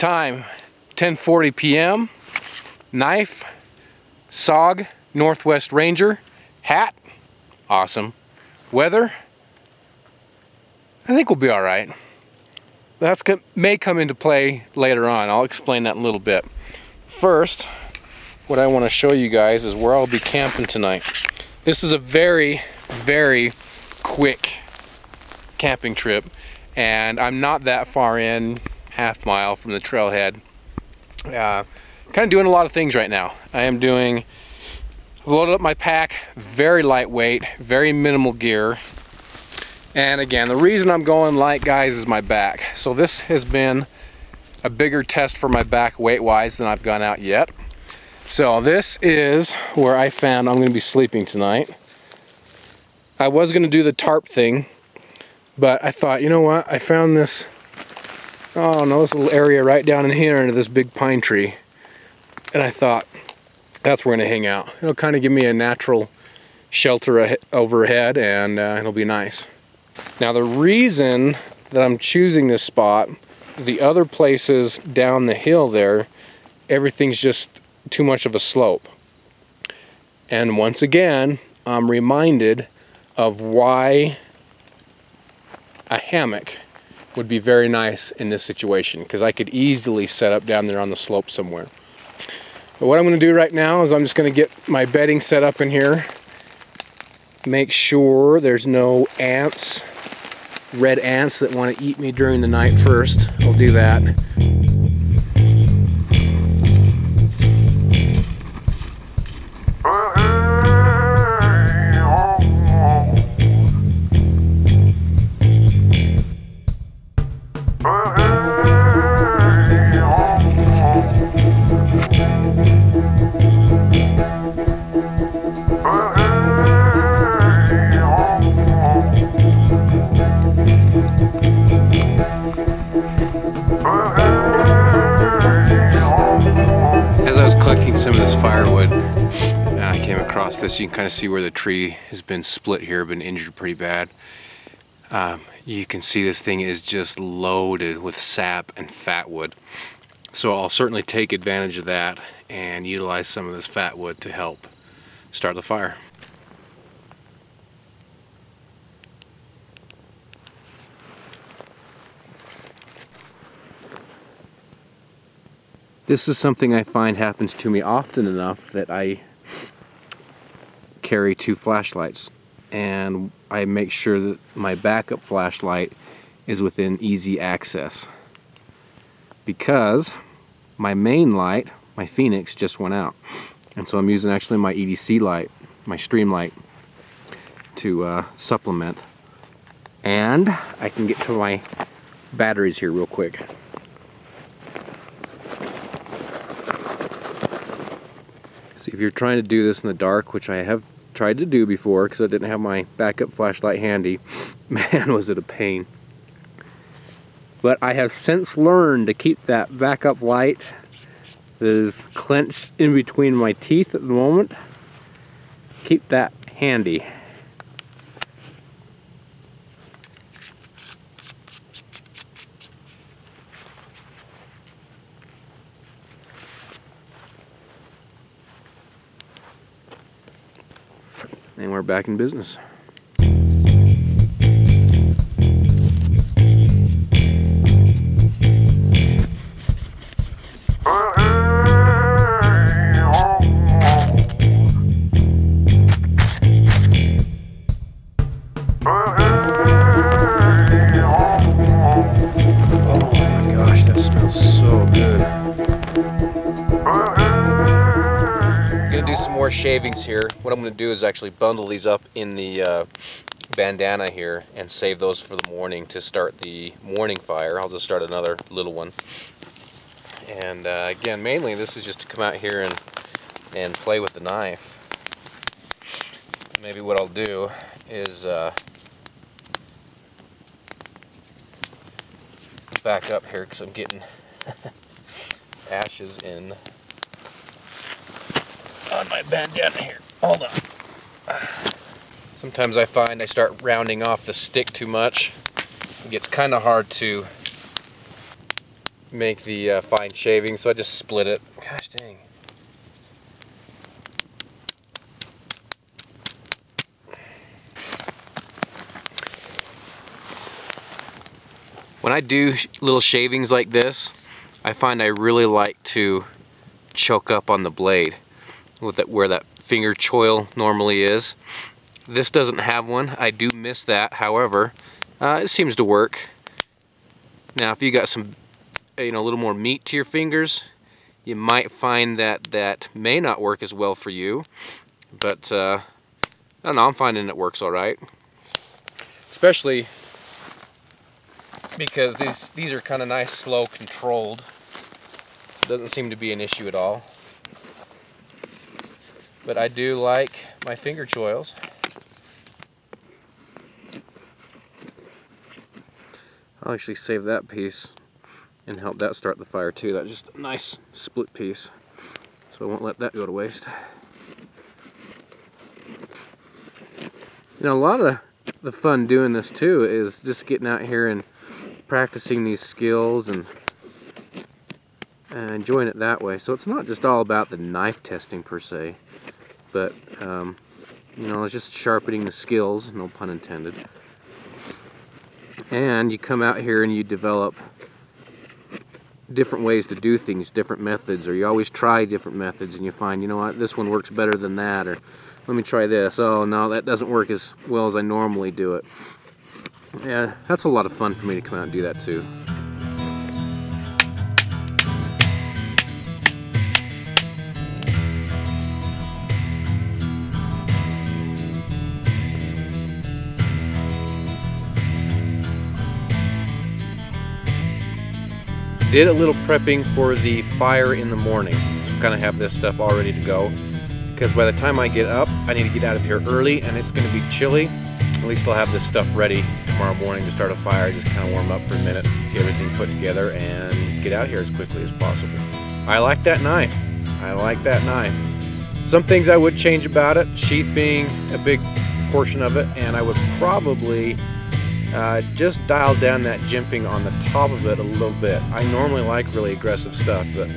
Time 10:40 p.m. Knife, SOG, Northwest Ranger, hat, awesome. Weather, I think we'll be all right. That's may come into play later on. I'll explain that in a little bit. First, what I want to show you guys is where I'll be camping tonight. This is a very, very quick camping trip, and I'm not that far in, half mile from the trailhead. Kind of doing a lot of things right now. I've loaded up my pack, very lightweight, very minimal gear. And again, the reason I'm going light, guys, is my back. So this has been a bigger test for my back weight-wise than I've gone out yet. So this is where I found I'm going to be sleeping tonight. I was going to do the tarp thing, but I thought, you know what? I found this, oh no, this little area right down in here under this big pine tree. And I thought, that's where we're going to hang out. It'll kind of give me a natural shelter overhead, and it'll be nice. Now the reason that I'm choosing this spot, the other places down the hill there, everything's just too much of a slope. And once again, I'm reminded of why a hammock would be very nice in this situation, because I could easily set up down there on the slope somewhere. But what I'm going to do right now is I'm just going to get my bedding set up in here. Make sure there's no ants, red ants that want to eat me during the night first. I'll do that. Some of this firewood, I came across this. You can kind of see where the tree has been split here, been injured pretty bad. You can see this thing is just loaded with sap and fat wood. So I'll certainly take advantage of that and utilize some of this fat wood to help start the fire. This is something I find happens to me often enough that I carry 2 flashlights, and I make sure that my backup flashlight is within easy access, because my main light, my Phoenix, just went out, and so I'm using actually my EDC light, my stream light, to supplement. And I can get to my batteries here real quick. See, if you're trying to do this in the dark, which I have tried to do before because I didn't have my backup flashlight handy, man, was it a pain. But I have since learned to keep that backup light that is clenched in between my teeth at the moment, keep that handy. And we're back in business. Shavings here. What I'm going to do is actually bundle these up in the bandana here and save those for the morning to start the morning fire. I'll just start another little one. And again, mainly this is just to come out here and play with the knife. Maybe what I'll do is back up here because I'm getting ashes in on my bandana here. Hold on. Sometimes I find I start rounding off the stick too much. It gets kind of hard to make the fine shaving, so I just split it. Gosh dang. When I do little shavings like this, I find I really like to choke up on the blade with that, where that finger choil normally is. This doesn't have one. I do miss that. However, it seems to work. Now, if you got some, a little more meat to your fingers, you might find that that may not work as well for you. But I don't know. I'm finding it works all right, especially because these are kind of nice, slow, controlled. Doesn't seem to be an issue at all. But I do like my finger choils. I'll actually save that piece and help that start the fire too. That's just a nice split piece, so I won't let that go to waste. A lot of the fun doing this too is just getting out here and practicing these skills and enjoying it that way. So it's not just all about the knife testing per se, but it's just sharpening the skills, no pun intended. And you come out here and you develop different ways to do things, different methods, or you always try different methods and you find, you know what, this one works better than that, or let me try this. Oh no, that doesn't work as well as I normally do it. Yeah, that's a lot of fun for me to come out and do that too. Did a little prepping for the fire in the morning, so kind of have this stuff all ready to go, because by the time I get up, I need to get out of here early and it's going to be chilly. At least I'll have this stuff ready tomorrow morning to start a fire, just kind of warm up for a minute, get everything put together, and get out here as quickly as possible. I like that knife. I like that knife. Some things I would change about it, sheath being a big portion of it, and I would probably just dial down that jimping on the top of it a little bit. I normally like really aggressive stuff, but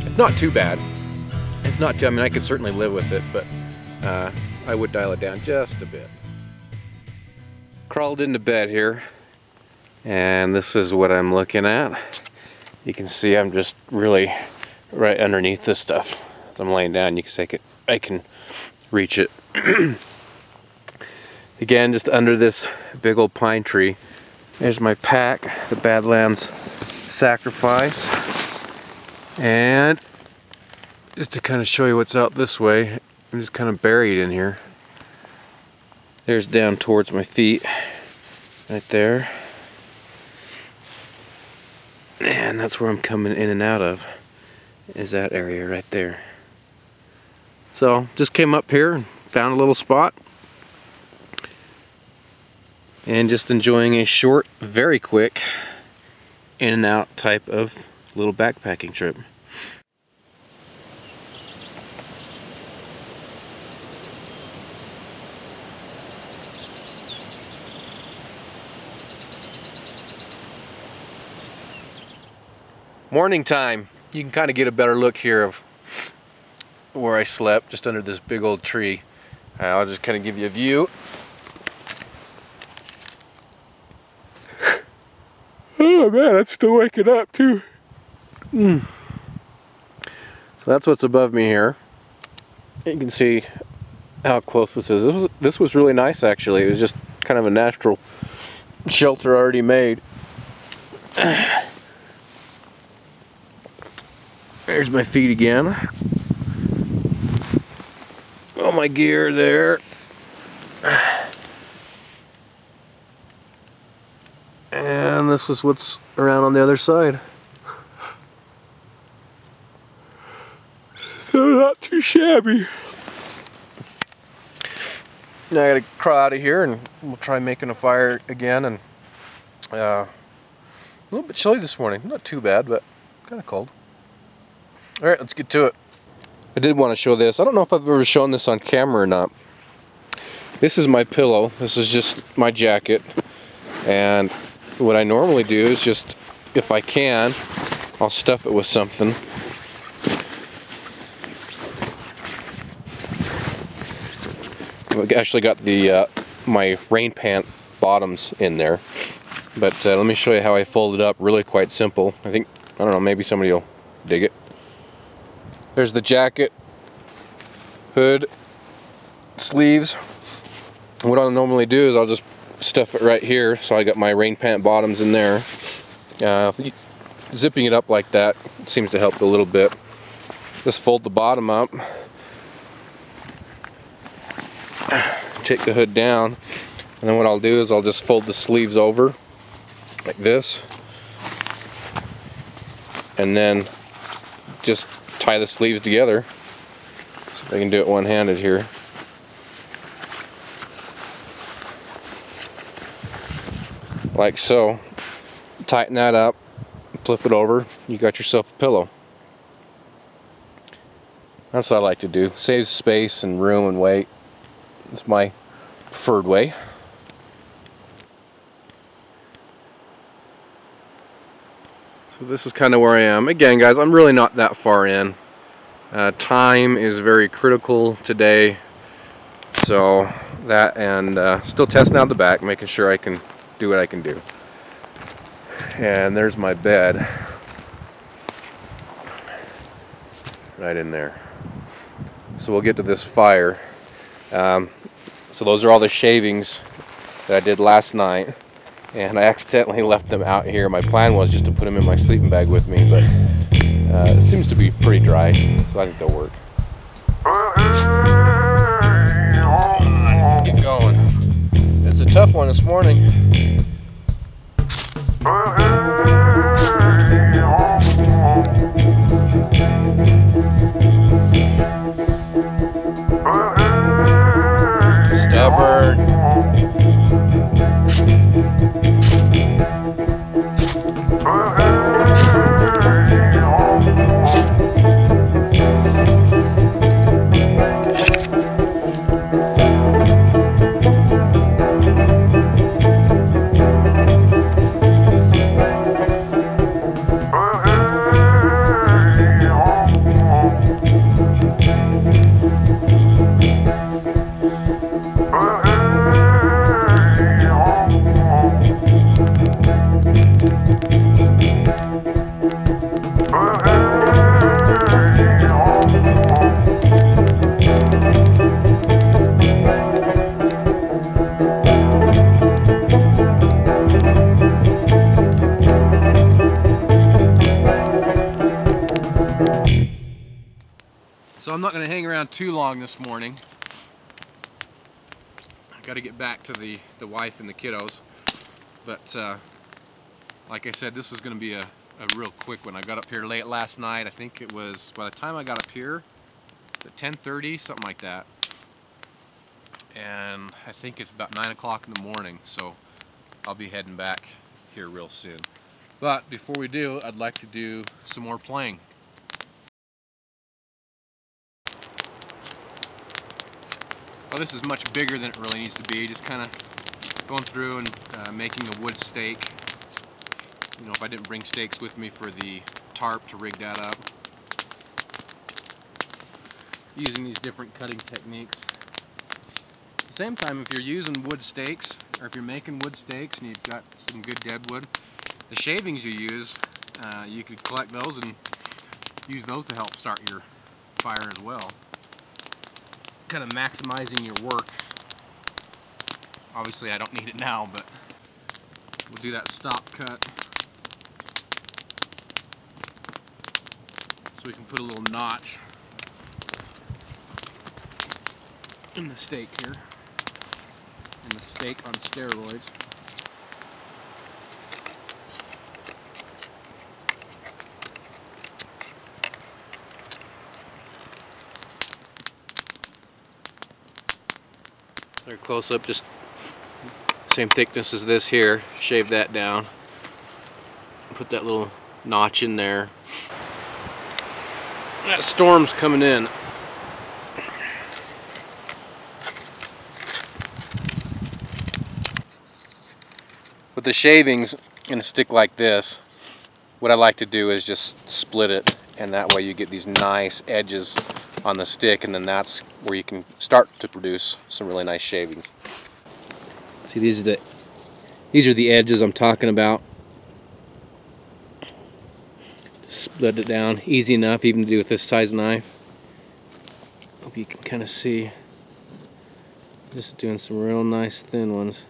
it's not too bad. It's not too, I mean, I could certainly live with it, but I would dial it down just a bit. Crawled into bed here, and this is what I'm looking at. You can see I'm just really right underneath this stuff. As I'm laying down, you can see I can reach it. Again, just under this big old pine tree. There's my pack, the Badlands Sacrifice. And just to kind of show you what's out this way, I'm just kind of buried in here. There's down towards my feet, right there. And that's where I'm coming in and out of, is that area right there. So, just came up here and found a little spot. And just enjoying a short, very quick, in and out type of little backpacking trip. Morning time. You can kind of get a better look here of where I slept, just under this big old tree. I'll just kind of give you a view. Oh man, I'm still waking up too. So that's what's above me here. You can see how close this is. This was really nice actually. It was just kind of a natural shelter already made. There's my feet again. All my gear there. And this is what's around on the other side. So not too shabby. Now I gotta crawl out of here and we'll try making a fire again. And a little bit chilly this morning. Not too bad, but kind of cold. Alright, let's get to it. I did want to show this. I don't know if I've ever shown this on camera or not. This is my pillow. This is just my jacket. And what I normally do is just, if I can, I'll stuff it with something. I've actually got the my rain pant bottoms in there, but let me show you how I fold it up. Really quite simple. I don't know, maybe somebody will dig it. There's the jacket, hood, sleeves. What I'll normally do is I'll just stuff it right here, so I got my rain pant bottoms in there. Zipping it up like that seems to help a little bit. Just fold the bottom up, take the hood down, and then what I'll do is I'll just fold the sleeves over like this, and then just tie the sleeves together. See if I can do it one-handed here. Like so. Tighten that up, flip it over, you got yourself a pillow. That's what I like to do. Saves space and room and weight. It's my preferred way. So this is kind of where I am. Again, guys, I'm really not that far in. Time is very critical today. So that, and still testing out the back, making sure I can do what I can do. And there's my bed right in there. So we'll get to this fire. So those are all the shavings that I did last night, and I accidentally left them out here. My plan was just to put them in my sleeping bag with me, but it seems to be pretty dry, so I think they'll work. Get going. It's a tough one this morning. Stubborn. So I'm not going to hang around too long this morning. I've got to get back to the wife and the kiddos. But like I said, this is going to be a real quick one. I got up here late last night. I think it was, by the time I got up here, at 10:30, something like that. And I think it's about 9 o'clock in the morning, so I'll be heading back here real soon. But before we do, I'd like to do some more playing. Well, this is much bigger than it really needs to be. Just kind of going through and making a wood stake. You know, if I didn't bring stakes with me for the tarp to rig that up. Using these different cutting techniques. At the same time, if you're using wood stakes, or if you're making wood stakes and you've got some good dead wood, the shavings you use, you could collect those and use those to help start your fire as well. Kind of maximizing your work. Obviously I don't need it now, but we'll do that stop cut so we can put a little notch in the stake here, and the stake on steroids. Very close up, just same thickness as this here. Shave that down. Put that little notch in there. That storm's coming in. With the shavings in a stick like this, what I like to do is just split it, and that way you get these nice edges on the stick, and then that's where you can start to produce some really nice shavings. See, these are the edges I'm talking about. Split it down, easy enough even to do with this size knife. Hope you can kind of see. Just doing some real nice thin ones.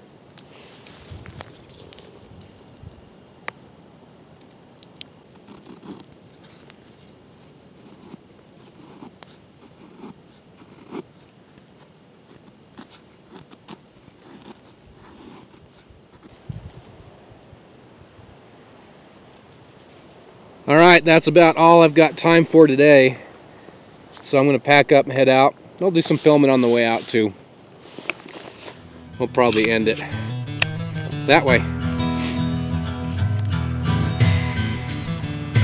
Alright, that's about all I've got time for today. So I'm going to pack up and head out. I'll do some filming on the way out too. We'll probably end it that way.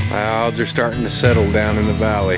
Clouds are starting to settle down in the valley.